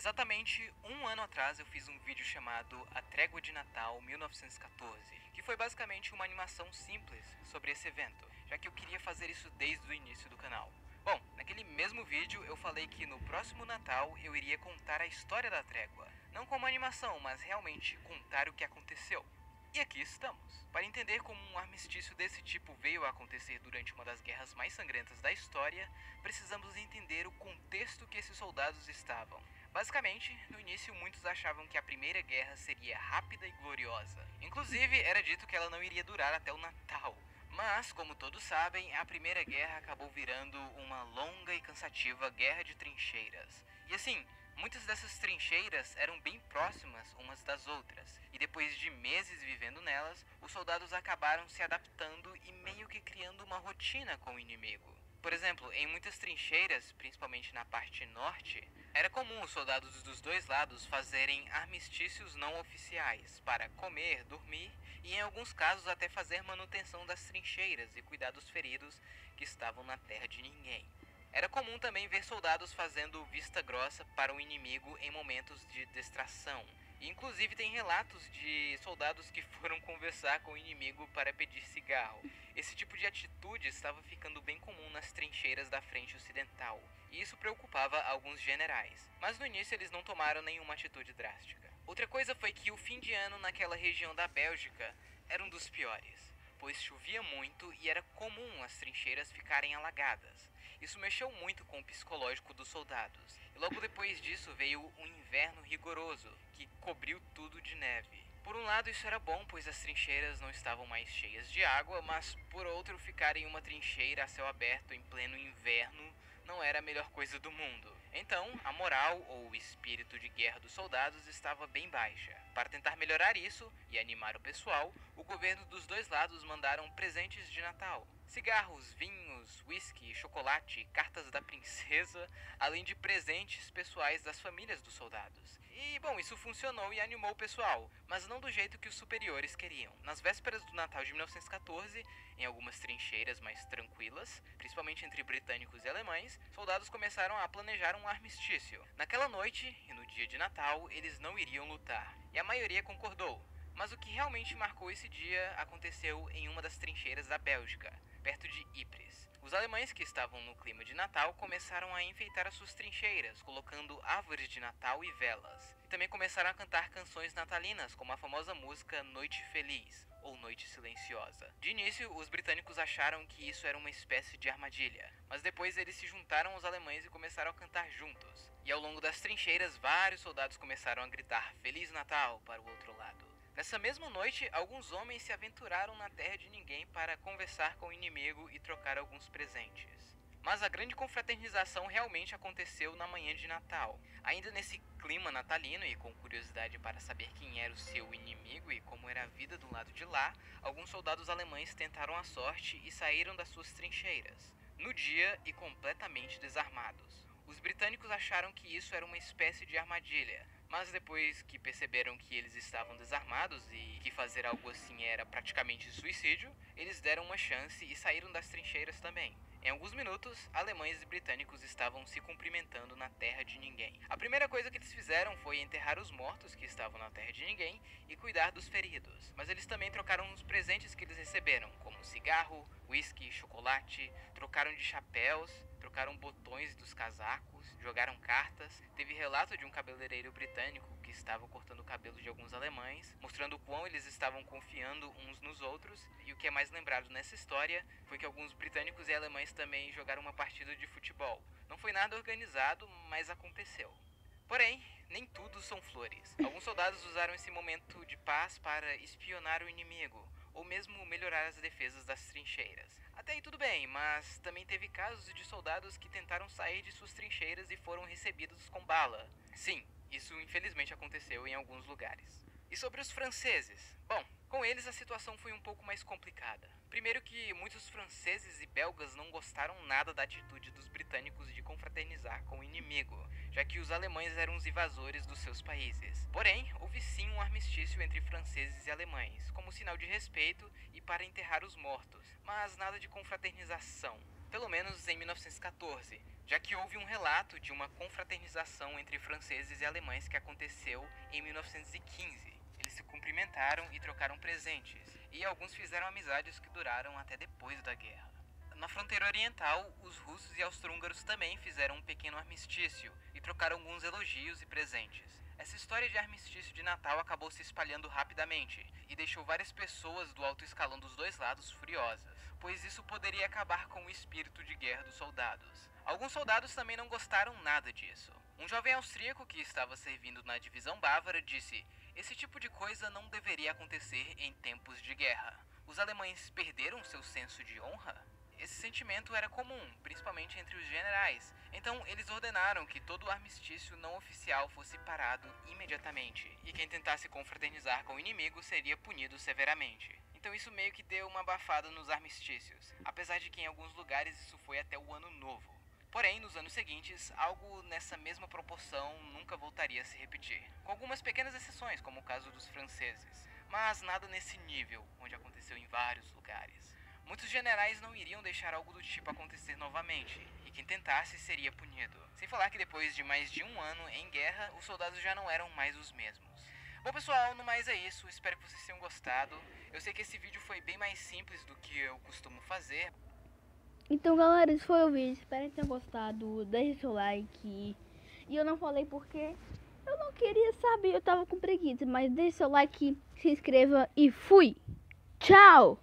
Exatamente um ano atrás eu fiz um vídeo chamado A Trégua de Natal 1914, que foi basicamente uma animação simples sobre esse evento, já que eu queria fazer isso desde o início do canal. Bom, naquele mesmo vídeo eu falei que no próximo Natal eu iria contar a história da trégua, não como animação, mas realmente contar o que aconteceu. E aqui estamos. Para entender como um armistício desse tipo veio a acontecer durante uma das guerras mais sangrentas da história, precisamos entender o contexto que esses soldados estavam. Basicamente, no início muitos achavam que a Primeira Guerra seria rápida e gloriosa. Inclusive, era dito que ela não iria durar até o Natal. Mas, como todos sabem, a Primeira Guerra acabou virando uma longa e cansativa guerra de trincheiras. E assim, muitas dessas trincheiras eram bem próximas umas das outras, e depois de meses vivendo nelas, os soldados acabaram se adaptando e meio que criando uma rotina com o inimigo. Por exemplo, em muitas trincheiras, principalmente na parte norte, era comum os soldados dos dois lados fazerem armistícios não oficiais para comer, dormir e em alguns casos até fazer manutenção das trincheiras e cuidar dos feridos que estavam na terra de ninguém. Era comum também ver soldados fazendo vista grossa para o inimigo em momentos de distração. E inclusive tem relatos de soldados que foram conversar com o inimigo para pedir cigarro. Esse tipo de atitude estava ficando bem comum nas trincheiras da frente ocidental, e isso preocupava alguns generais. Mas no início eles não tomaram nenhuma atitude drástica. Outra coisa foi que o fim de ano naquela região da Bélgica era um dos piores, pois chovia muito e era comum as trincheiras ficarem alagadas. Isso mexeu muito com o psicológico dos soldados. E logo depois disso veio um inverno rigoroso, que cobriu tudo de neve. Por um lado isso era bom, pois as trincheiras não estavam mais cheias de água, mas por outro ficar em uma trincheira a céu aberto em pleno inverno não era a melhor coisa do mundo. Então, a moral ou o espírito de guerra dos soldados estava bem baixa. Para tentar melhorar isso e animar o pessoal, o governo dos dois lados mandaram presentes de Natal. Cigarros, vinhos, whisky, chocolate, cartas da princesa, além de presentes pessoais das famílias dos soldados. E, bom, isso funcionou e animou o pessoal, mas não do jeito que os superiores queriam. Nas vésperas do Natal de 1914, em algumas trincheiras mais tranquilas, principalmente entre britânicos e alemães, soldados começaram a planejar um armistício. Naquela noite, e no dia de Natal, eles não iriam lutar, e a maioria concordou. Mas o que realmente marcou esse dia aconteceu em uma das trincheiras da Bélgica, perto de Ypres. Os alemães que estavam no clima de Natal começaram a enfeitar as suas trincheiras, colocando árvores de Natal e velas. E também começaram a cantar canções natalinas, como a famosa música Noite Feliz, ou Noite Silenciosa. De início, os britânicos acharam que isso era uma espécie de armadilha, mas depois eles se juntaram aos alemães e começaram a cantar juntos. E ao longo das trincheiras, vários soldados começaram a gritar Feliz Natal para o outro lado. Nessa mesma noite, alguns homens se aventuraram na terra de ninguém para conversar com o inimigo e trocar alguns presentes. Mas a grande confraternização realmente aconteceu na manhã de Natal. Ainda nesse clima natalino e com curiosidade para saber quem era o seu inimigo e como era a vida do lado de lá, alguns soldados alemães tentaram a sorte e saíram das suas trincheiras, no dia e completamente desarmados. Os britânicos acharam que isso era uma espécie de armadilha, mas depois que perceberam que eles estavam desarmados e que fazer algo assim era praticamente suicídio, eles deram uma chance e saíram das trincheiras também. Em alguns minutos, alemães e britânicos estavam se cumprimentando na terra de ninguém. A primeira coisa que eles fizeram foi enterrar os mortos que estavam na terra de ninguém e cuidar dos feridos. Mas eles também trocaram os presentes que eles receberam, como cigarro, whisky, chocolate, trocaram de chapéus, trocaram botões dos casacos, jogaram cartas. Teve relato de um cabeleireiro britânico que estava cortando o cabelo de alguns alemães, mostrando o quão eles estavam confiando uns nos outros. E o que é mais lembrado nessa história foi que alguns britânicos e alemães também jogaram uma partida de futebol. Não foi nada organizado, mas aconteceu. Porém, nem tudo são flores. Alguns soldados usaram esse momento de paz para espionar o inimigo, ou mesmo melhorar as defesas das trincheiras. Até aí tudo bem, mas também teve casos de soldados que tentaram sair de suas trincheiras e foram recebidos com bala. Sim, isso infelizmente aconteceu em alguns lugares. E sobre os franceses? Bom, com eles a situação foi um pouco mais complicada. Primeiro que muitos franceses e belgas não gostaram nada da atitude dos britânicos de confraternizar com o inimigo, já que os alemães eram os invasores dos seus países. Porém, houve sim um armistício entre franceses e alemães, como sinal de respeito e para enterrar os mortos, mas nada de confraternização. pelo menos em 1914, já que houve um relato de uma confraternização entre franceses e alemães que aconteceu em 1915. Eles se cumprimentaram e trocaram presentes, e alguns fizeram amizades que duraram até depois da guerra. Na fronteira oriental, os russos e austro-húngaros também fizeram um pequeno armistício e trocaram alguns elogios e presentes. Essa história de armistício de Natal acabou se espalhando rapidamente e deixou várias pessoas do alto escalão dos dois lados furiosas, pois isso poderia acabar com o espírito de guerra dos soldados. Alguns soldados também não gostaram nada disso. Um jovem austríaco que estava servindo na divisão bávara disse: "Esse tipo de coisa não deveria acontecer em tempos de guerra. Os alemães perderam seu senso de honra?" Esse sentimento era comum, principalmente entre os generais. Então, eles ordenaram que todo o armistício não oficial fosse parado imediatamente, e quem tentasse confraternizar com o inimigo seria punido severamente. Então isso meio que deu uma abafada nos armistícios, apesar de que em alguns lugares isso foi até o Ano Novo. Porém, nos anos seguintes, algo nessa mesma proporção nunca voltaria a se repetir, com algumas pequenas exceções, como o caso dos franceses, mas nada nesse nível, onde aconteceu em vários lugares. Muitos generais não iriam deixar algo do tipo acontecer novamente, e quem tentasse seria punido. Sem falar que depois de mais de um ano em guerra, os soldados já não eram mais os mesmos. Bom pessoal, no mais é isso, espero que vocês tenham gostado. Eu sei que esse vídeo foi bem mais simples do que eu costumo fazer. Então galera, esse foi o vídeo, espero que tenham gostado, deixe seu like. E eu não falei porque eu não queria saber, eu tava com preguiça, mas deixe seu like, se inscreva e fui! Tchau!